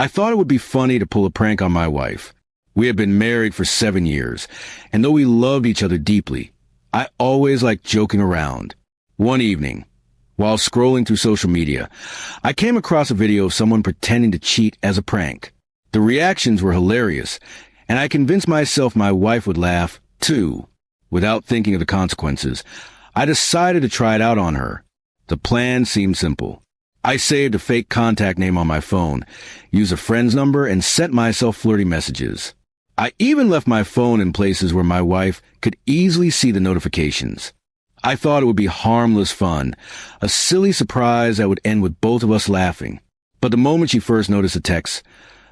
I thought it would be funny to pull a prank on my wife. We had been married for 7 years, and though we loved each other deeply, I always liked joking around. One evening, while scrolling through social media, I came across a video of someone pretending to cheat as a prank. The reactions were hilarious, and I convinced myself my wife would laugh, too. Without thinking of the consequences, I decided to try it out on her. The plan seemed simple. I saved a fake contact name on my phone, used a friend's number, and sent myself flirty messages. I even left my phone in places where my wife could easily see the notifications. I thought it would be harmless fun, a silly surprise that would end with both of us laughing. But the moment she first noticed the text,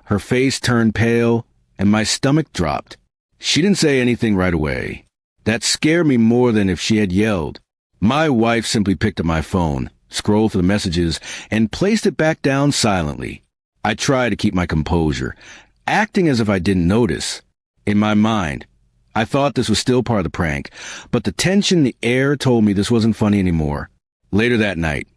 her face turned pale and my stomach dropped. She didn't say anything right away. That scared me more than if she had yelled. My wife simply picked up my phone, scrolled through the messages, and placed it back down silently. I tried to keep my composure, acting as if I didn't notice. In my mind, I thought this was still part of the prank, but the tension in the air told me this wasn't funny anymore. Later that night,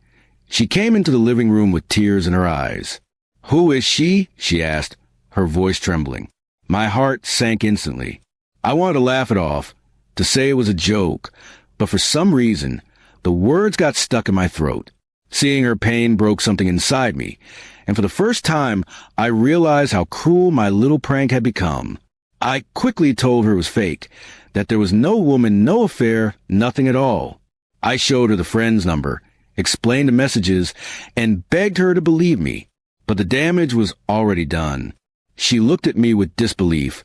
she came into the living room with tears in her eyes. "Who is she?" she asked, her voice trembling. My heart sank instantly. I wanted to laugh it off, to say it was a joke, but for some reason, the words got stuck in my throat. Seeing her pain broke something inside me, and for the first time, I realized how cruel my little prank had become. I quickly told her it was fake, that there was no woman, no affair, nothing at all. I showed her the friend's number, explained the messages, and begged her to believe me. But the damage was already done. She looked at me with disbelief,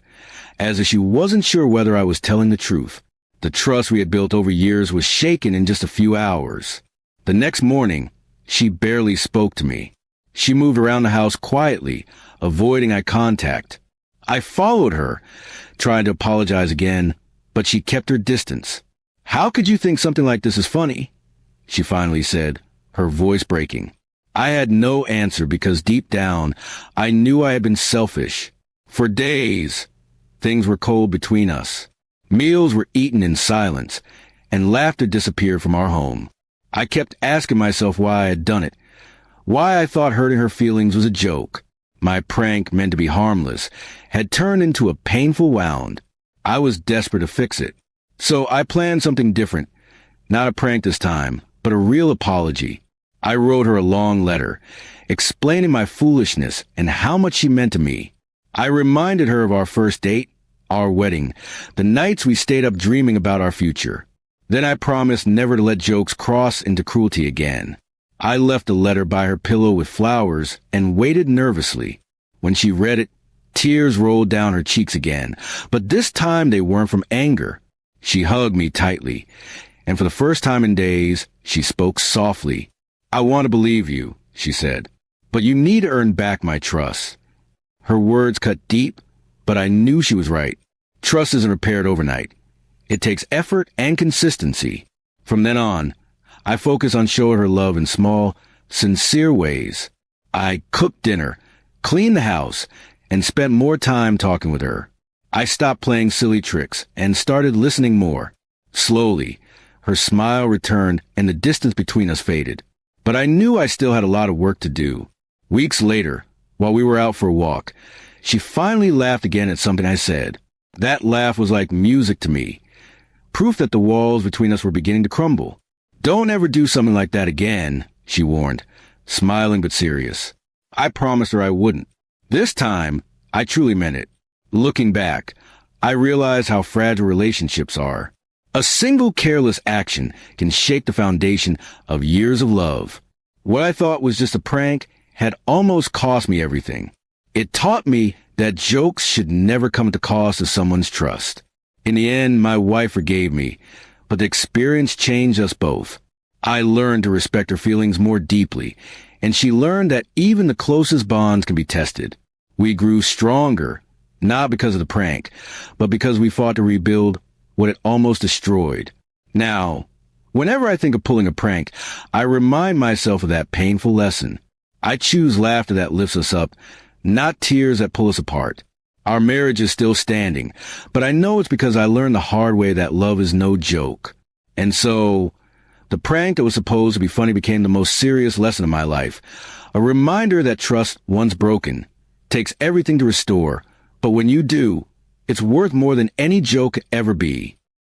as if she wasn't sure whether I was telling the truth. The trust we had built over years was shaken in just a few hours. The next morning, she barely spoke to me. She moved around the house quietly, avoiding eye contact. I followed her, trying to apologize again, but she kept her distance. "How could you think something like this is funny?" she finally said, her voice breaking. I had no answer because deep down, I knew I had been selfish. For days, things were cold between us. Meals were eaten in silence, and laughter disappeared from our home. I kept asking myself why I had done it, why I thought hurting her feelings was a joke. My prank, meant to be harmless, had turned into a painful wound. I was desperate to fix it. So I planned something different. Not a prank this time, but a real apology. I wrote her a long letter, explaining my foolishness and how much she meant to me. I reminded her of our first date, our wedding, the nights we stayed up dreaming about our future. Then I promised never to let jokes cross into cruelty again. I left the letter by her pillow with flowers and waited nervously. When she read it, tears rolled down her cheeks again, but this time they weren't from anger. She hugged me tightly, and for the first time in days, she spoke softly. "I want to believe you," she said, "but you need to earn back my trust." Her words cut deep, but I knew she was right. Trust isn't repaired overnight. It takes effort and consistency. From then on, I focused on showing her love in small, sincere ways. I cooked dinner, cleaned the house, and spent more time talking with her. I stopped playing silly tricks and started listening more. Slowly, her smile returned and the distance between us faded. But I knew I still had a lot of work to do. Weeks later, while we were out for a walk, she finally laughed again at something I said. That laugh was like music to me, proof that the walls between us were beginning to crumble. "Don't ever do something like that again," she warned, smiling but serious. I promised her I wouldn't. This time, I truly meant it. Looking back, I realized how fragile relationships are. A single careless action can shake the foundation of years of love. What I thought was just a prank had almost cost me everything. It taught me that jokes should never come at the cost of someone's trust. In the end, my wife forgave me, but the experience changed us both. I learned to respect her feelings more deeply, and she learned that even the closest bonds can be tested. We grew stronger, not because of the prank, but because we fought to rebuild what it almost destroyed. Now, whenever I think of pulling a prank, I remind myself of that painful lesson. I choose laughter that lifts us up, not tears that pull us apart. Our marriage is still standing, but I know it's because I learned the hard way that love is no joke. And so, the prank that was supposed to be funny became the most serious lesson of my life, a reminder that trust, once broken, takes everything to restore, but when you do, it's worth more than any joke could ever be.